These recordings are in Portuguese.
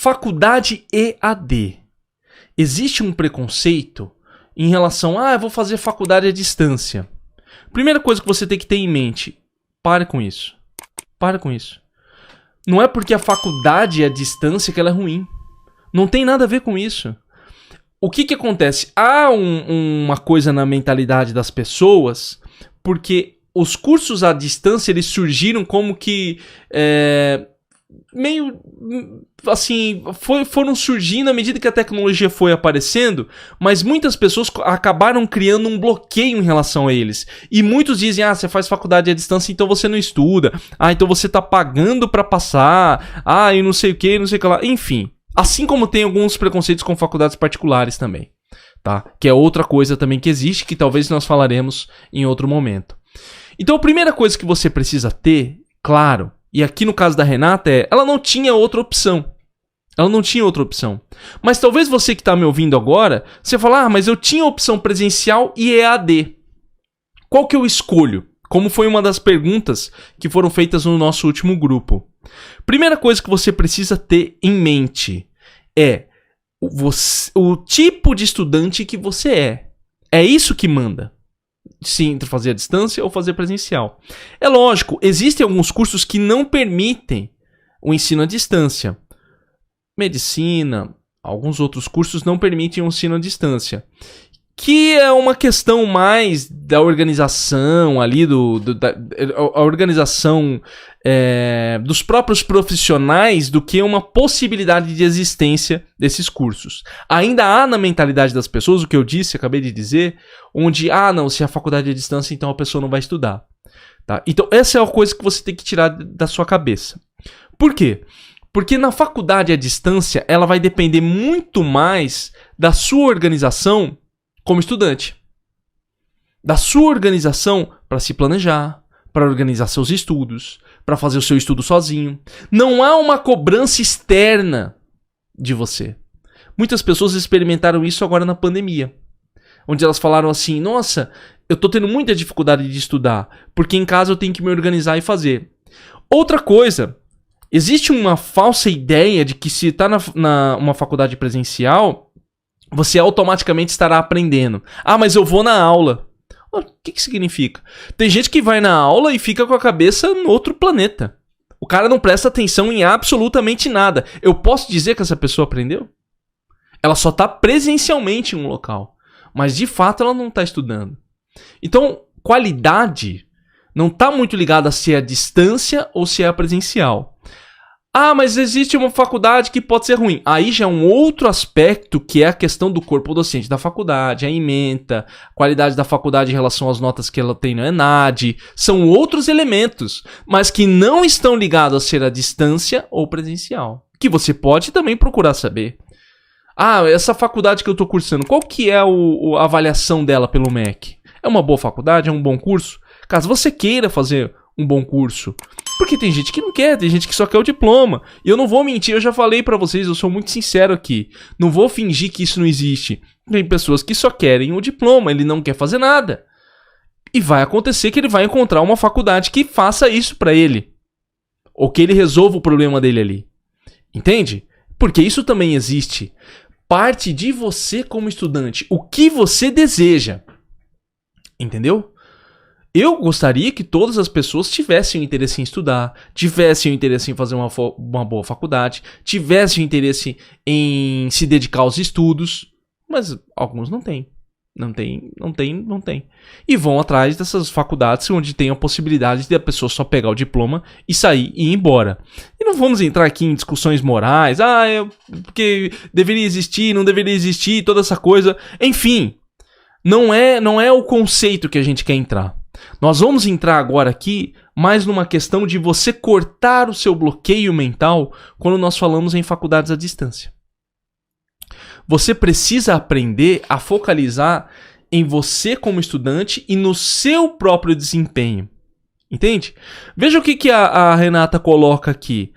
Faculdade EAD. Existe um preconceito em relação eu vou fazer faculdade à distância. Primeira coisa que você tem que ter em mente, pare com isso. Pare com isso. Não é porque a faculdade é à distância que ela é ruim. Não tem nada a ver com isso. O que acontece? Há uma coisa na mentalidade das pessoas, porque os cursos à distância eles surgiram como que meio assim, foram surgindo à medida que a tecnologia foi aparecendo, mas muitas pessoas acabaram criando um bloqueio em relação a eles. E muitos dizem, você faz faculdade à distância, então você não estuda. Então você tá pagando pra passar. E não sei o que, não sei o que lá. Enfim, assim como tem alguns preconceitos com faculdades particulares também, tá? Que é outra coisa também que existe, que talvez nós falaremos em outro momento. Então a primeira coisa que você precisa ter, claro, e aqui no caso da Renata ela não tinha outra opção. Ela não tinha outra opção. Mas talvez você que está me ouvindo agora, você fala, mas eu tinha opção presencial e EAD. Qual que eu escolho? Como foi uma das perguntas que foram feitas no nosso último grupo. Primeira coisa que você precisa ter em mente é o tipo de estudante que você é. É isso que manda. Sim, entre fazer à distância ou fazer presencial. É lógico, existem alguns cursos que não permitem o ensino à distância. Medicina, alguns outros cursos não permitem o ensino à distância. Que é uma questão mais da organização ali, a organização dos próprios profissionais do que uma possibilidade de existência desses cursos. Ainda há na mentalidade das pessoas, o que eu disse, acabei de dizer, onde, não, se a faculdade é à distância, então a pessoa não vai estudar. Tá? Então essa é a coisa que você tem que tirar da sua cabeça. Por quê? Porque na faculdade à distância, ela vai depender muito mais da sua organização como estudante. Da sua organização para se planejar, para organizar seus estudos, para fazer o seu estudo sozinho. Não há uma cobrança externa de você. Muitas pessoas experimentaram isso agora na pandemia. Onde elas falaram assim, nossa, eu tô tendo muita dificuldade de estudar, porque em casa eu tenho que me organizar e fazer. Outra coisa, existe uma falsa ideia de que se está numa faculdade presencial, você automaticamente estará aprendendo. Mas eu vou na aula. O que significa? Tem gente que vai na aula e fica com a cabeça no outro planeta. O cara não presta atenção em absolutamente nada. Eu posso dizer que essa pessoa aprendeu? Ela só está presencialmente em um local. Mas de fato ela não está estudando. Então, qualidade não está muito ligada a se é a distância ou se é a presencial. Mas existe uma faculdade que pode ser ruim. Aí já é um outro aspecto que é a questão do corpo docente da faculdade, a ementa, a qualidade da faculdade em relação às notas que ela tem no ENAD. São outros elementos, mas que não estão ligados a ser a distância ou presencial. Que você pode também procurar saber. Essa faculdade que eu estou cursando, qual que é a avaliação dela pelo MEC? É uma boa faculdade? É um bom curso? Caso você queira fazer um bom curso. Porque tem gente que não quer, tem gente que só quer o diploma. E eu não vou mentir, eu já falei pra vocês, eu sou muito sincero aqui. Não vou fingir que isso não existe. Tem pessoas que só querem o diploma, ele não quer fazer nada. E vai acontecer que ele vai encontrar uma faculdade que faça isso pra ele. Ou que ele resolva o problema dele ali. Entende? Porque isso também existe. Parte de você como estudante. O que você deseja. Entendeu? Eu gostaria que todas as pessoas tivessem o interesse em estudar, tivessem o interesse em fazer uma boa faculdade, tivessem o interesse em se dedicar aos estudos, mas alguns não têm. Não tem. E vão atrás dessas faculdades onde tem a possibilidade de a pessoa só pegar o diploma e sair e ir embora. E não vamos entrar aqui em discussões morais, porque deveria existir, não deveria existir, toda essa coisa. Enfim, não é o conceito que a gente quer entrar. Nós vamos entrar agora aqui mais numa questão de você cortar o seu bloqueio mental quando nós falamos em faculdades à distância. Você precisa aprender a focalizar em você como estudante e no seu próprio desempenho. Entende? Veja o que a Renata coloca aqui.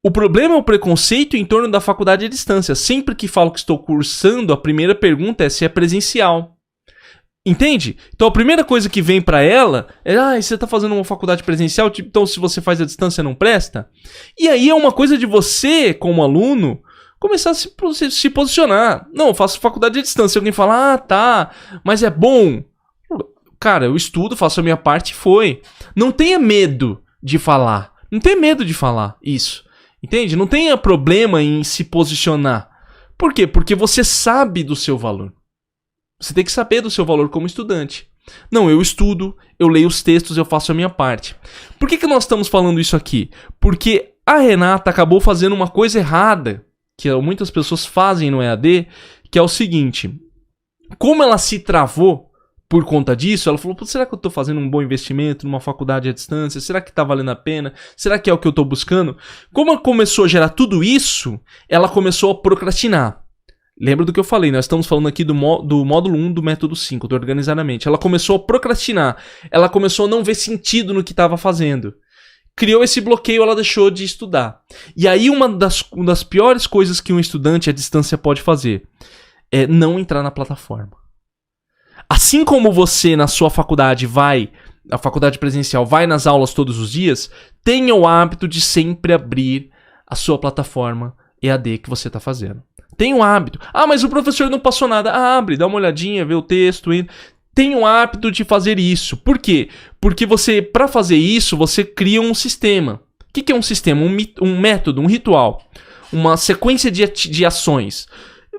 O problema é o preconceito em torno da faculdade à distância. Sempre que falo que estou cursando, a primeira pergunta é se é presencial. Entende? Então a primeira coisa que vem pra ela é: você tá fazendo uma faculdade presencial, então se você faz a distância não presta? E aí é uma coisa de você, como aluno, começar a se posicionar. Não, eu faço faculdade à distância. Alguém fala: tá, mas é bom. Cara, eu estudo, faço a minha parte e foi. Não tenha medo de falar. Não tenha medo de falar isso. Entende? Não tenha problema em se posicionar. Por quê? Porque você sabe do seu valor. Você tem que saber do seu valor como estudante. Não, eu estudo, eu leio os textos, eu faço a minha parte. Por que nós estamos falando isso aqui? Porque a Renata acabou fazendo uma coisa errada, que muitas pessoas fazem no EAD, que é o seguinte: como ela se travou por conta disso, ela falou: será que eu estou fazendo um bom investimento numa faculdade à distância? Será que está valendo a pena? Será que é o que eu estou buscando? Como ela começou a gerar tudo isso, ela começou a procrastinar. Lembra do que eu falei, nós estamos falando aqui do módulo 1 do método 5, do Organizadamente. Ela começou a procrastinar, ela começou a não ver sentido no que estava fazendo. Criou esse bloqueio, ela deixou de estudar. E aí uma das piores coisas que um estudante à distância pode fazer é não entrar na plataforma. Assim como você na sua faculdade a faculdade presencial vai nas aulas todos os dias, tenha o hábito de sempre abrir a sua plataforma EAD que você está fazendo. Tenha um hábito. Mas o professor não passou nada. Abre, dá uma olhadinha, vê o texto. Tenha o hábito de fazer isso. Por quê? Porque para fazer isso, você cria um sistema. O que é um sistema? Um método, um ritual. Uma sequência de ações.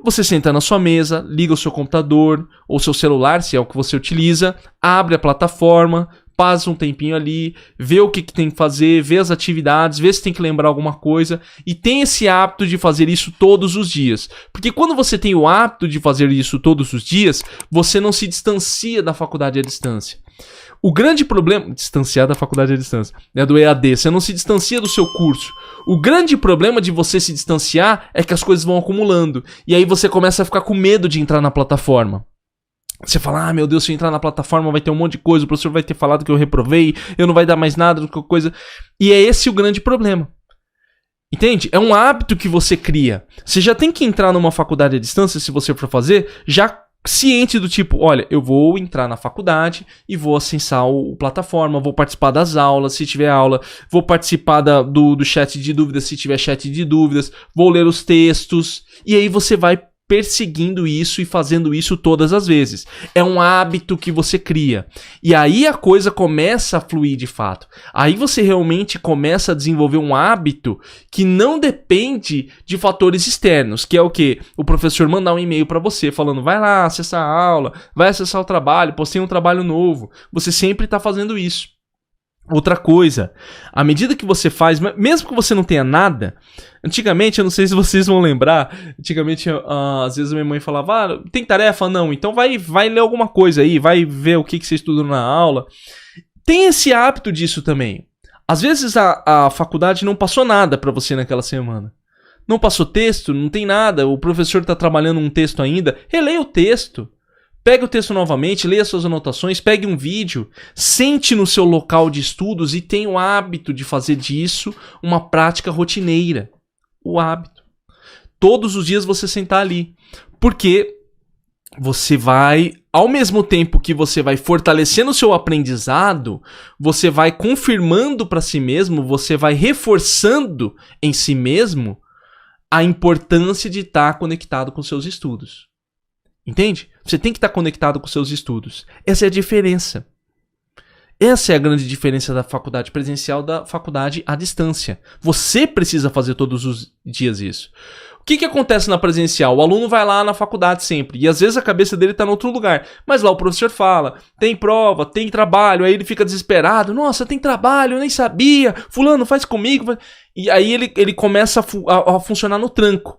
Você senta na sua mesa, liga o seu computador ou seu celular, se é o que você utiliza, abre a plataforma, passa um tempinho ali, vê o que tem que fazer, vê as atividades, vê se tem que lembrar alguma coisa e tem esse hábito de fazer isso todos os dias. Porque quando você tem o hábito de fazer isso todos os dias, você não se distancia da faculdade à distância. O grande problema... Distanciar da faculdade à distância, né, do EAD, você não se distancia do seu curso. O grande problema de você se distanciar é que as coisas vão acumulando. E aí você começa a ficar com medo de entrar na plataforma. Você fala: meu Deus, se eu entrar na plataforma vai ter um monte de coisa, o professor vai ter falado que eu reprovei, eu não vai dar mais nada, qualquer coisa. E é esse o grande problema. Entende? É um hábito que você cria. Você já tem que entrar numa faculdade à distância, se você for fazer, já ciente do tipo: olha, eu vou entrar na faculdade e vou acessar a plataforma, vou participar das aulas, se tiver aula, vou participar do chat de dúvidas, se tiver chat de dúvidas, vou ler os textos, e aí você vai perseguindo isso e fazendo isso todas as vezes. É um hábito que você cria. E aí a coisa começa a fluir de fato. Aí você realmente começa a desenvolver um hábito que não depende de fatores externos, que é o quê? O professor mandar um e-mail para você falando: vai lá acessar a aula, vai acessar o trabalho, postei um trabalho novo. Você sempre está fazendo isso. Outra coisa, à medida que você faz, mesmo que você não tenha nada, antigamente, eu não sei se vocês vão lembrar, antigamente, às vezes a minha mãe falava: tem tarefa? Não, então vai ler alguma coisa aí, vai ver o que você estudou na aula. Tem esse hábito disso também. Às vezes a faculdade não passou nada pra você naquela semana. Não passou texto, não tem nada, o professor está trabalhando um texto ainda, releia o texto. Pegue o texto novamente, leia suas anotações, pegue um vídeo, sente no seu local de estudos e tenha o hábito de fazer disso uma prática rotineira. O hábito. Todos os dias você sentar ali. Porque você vai, ao mesmo tempo que você vai fortalecendo o seu aprendizado, você vai confirmando para si mesmo, você vai reforçando em si mesmo a importância de estar conectado com seus estudos. Entende? Você tem que estar conectado com seus estudos. Essa é a diferença. Essa é a grande diferença da faculdade presencial da faculdade à distância. Você precisa fazer todos os dias isso. O que acontece na presencial? O aluno vai lá na faculdade sempre, e às vezes a cabeça dele está em outro lugar. Mas lá o professor fala: tem prova, tem trabalho, aí ele fica desesperado: nossa, tem trabalho, eu nem sabia, fulano, faz comigo. E aí ele começa a funcionar no tranco.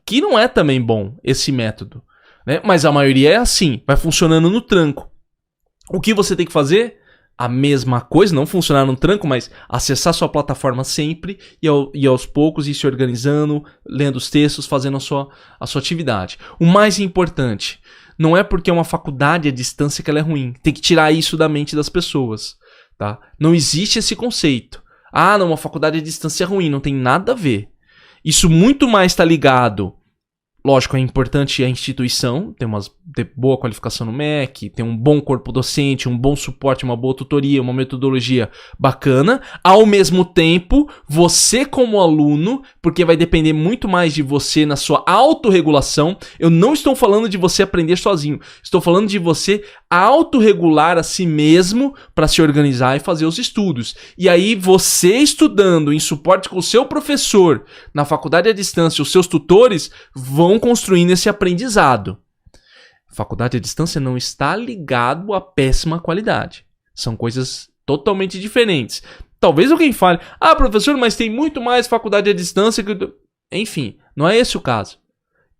Que não é também bom esse método. Né? Mas a maioria é assim, vai funcionando no tranco. O que você tem que fazer? A mesma coisa, não funcionar no tranco, mas acessar sua plataforma sempre e aos poucos ir se organizando, lendo os textos, fazendo a sua atividade. O mais importante, não é porque é uma faculdade à distância que ela é ruim. Tem que tirar isso da mente das pessoas. Tá? Não existe esse conceito. Não, uma faculdade à distância é ruim, não tem nada a ver. Isso muito mais está ligado Lógico, é importante a instituição ter boa qualificação no MEC, ter um bom corpo docente, um bom suporte, uma boa tutoria, uma metodologia bacana. Ao mesmo tempo, você como aluno, porque vai depender muito mais de você na sua autorregulação. Eu não estou falando de você aprender sozinho. Estou falando de você autorregular a si mesmo para se organizar e fazer os estudos. E aí, você estudando em suporte com o seu professor, na faculdade à distância, os seus tutores vão construindo esse aprendizado. Faculdade à distância não está ligado a péssima qualidade. São coisas totalmente diferentes. Talvez alguém fale, professor, mas tem muito mais faculdade à distância que... Enfim, não é esse o caso.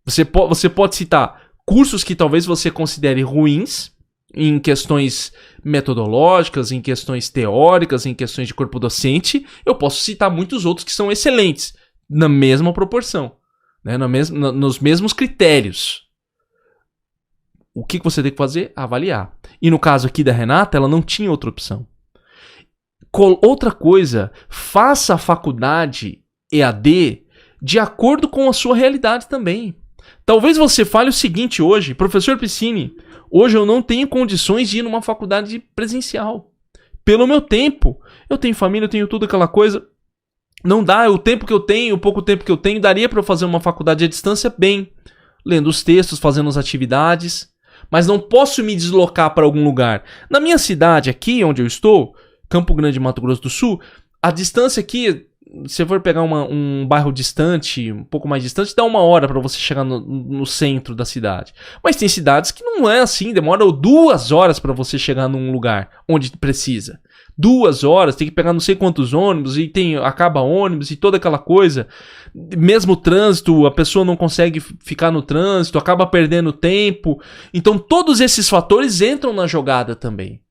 Você pode citar cursos que talvez você considere ruins, em questões metodológicas, em questões teóricas, em questões de corpo docente. Eu posso citar muitos outros que são excelentes, na mesma proporção. Né, nos mesmos critérios. O que você tem que fazer? Avaliar. E no caso aqui da Renata, ela não tinha outra opção. Outra coisa, faça a faculdade EAD de acordo com a sua realidade também. Talvez você fale o seguinte hoje, professor Piscini, hoje eu não tenho condições de ir numa faculdade presencial. Pelo meu tempo, eu tenho família, eu tenho tudo aquela coisa... Não dá, o tempo que eu tenho, o pouco tempo que eu tenho, daria para eu fazer uma faculdade à distância bem, lendo os textos, fazendo as atividades, mas não posso me deslocar para algum lugar. Na minha cidade, aqui onde eu estou, Campo Grande, Mato Grosso do Sul, a distância aqui, se for pegar um bairro distante, um pouco mais distante, dá 1 hora para você chegar no centro da cidade. Mas tem cidades que não é assim, demora 2 horas para você chegar num lugar onde precisa. 2 horas, tem que pegar não sei quantos ônibus, e acaba ônibus e toda aquela coisa. Mesmo o trânsito, a pessoa não consegue ficar no trânsito, acaba perdendo tempo. Então todos esses fatores entram na jogada também.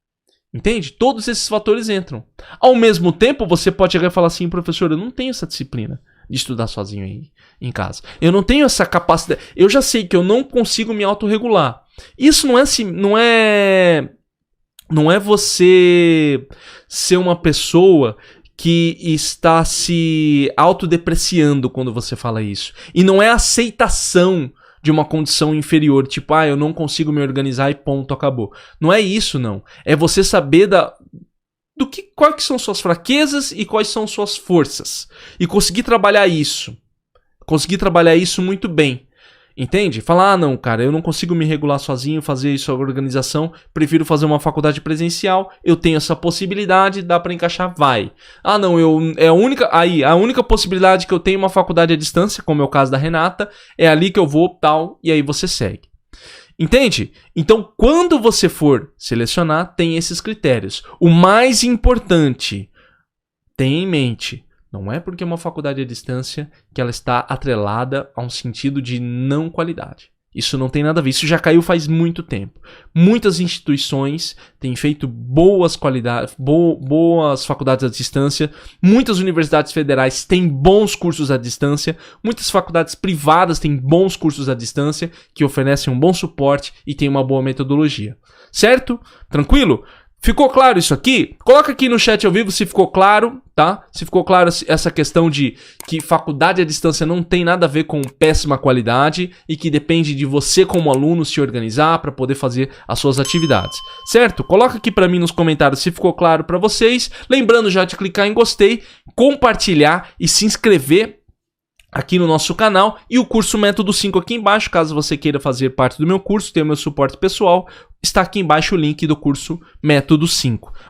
Entende? Todos esses fatores entram. Ao mesmo tempo, você pode chegar e falar assim, professor, eu não tenho essa disciplina de estudar sozinho aí em casa. Eu não tenho essa capacidade. Eu já sei que eu não consigo me autorregular. Isso não é assim, não é você ser uma pessoa que está se autodepreciando quando você fala isso. E não é aceitação de uma condição inferior, tipo, eu não consigo me organizar e ponto, acabou. Não é isso, não. É você saber quais são suas fraquezas e quais são suas forças. E conseguir trabalhar isso. Conseguir trabalhar isso muito bem. Entende? Falar, não, cara, eu não consigo me regular sozinho, fazer isso, a organização, prefiro fazer uma faculdade presencial, eu tenho essa possibilidade, dá pra encaixar, vai. Não, a única possibilidade que eu tenho é uma faculdade à distância, como é o caso da Renata, é ali que eu vou, tal, e aí você segue. Entende? Então, quando você for selecionar, tem esses critérios. O mais importante, tenha em mente, não é porque é uma faculdade à distância que ela está atrelada a um sentido de não qualidade. Isso não tem nada a ver. Isso já caiu faz muito tempo. Muitas instituições têm feito boas faculdades à distância. Muitas universidades federais têm bons cursos à distância. Muitas faculdades privadas têm bons cursos à distância que oferecem um bom suporte e têm uma boa metodologia. Certo? Tranquilo? Ficou claro isso aqui? Coloca aqui no chat ao vivo se ficou claro, tá? Se ficou claro essa questão de que faculdade à distância não tem nada a ver com péssima qualidade e que depende de você como aluno se organizar para poder fazer as suas atividades, certo? Coloca aqui para mim nos comentários se ficou claro para vocês. Lembrando já de clicar em gostei, compartilhar e se inscrever aqui no nosso canal, e o curso Método 5 aqui embaixo, caso você queira fazer parte do meu curso, ter o meu suporte pessoal, está aqui embaixo o link do curso Método 5.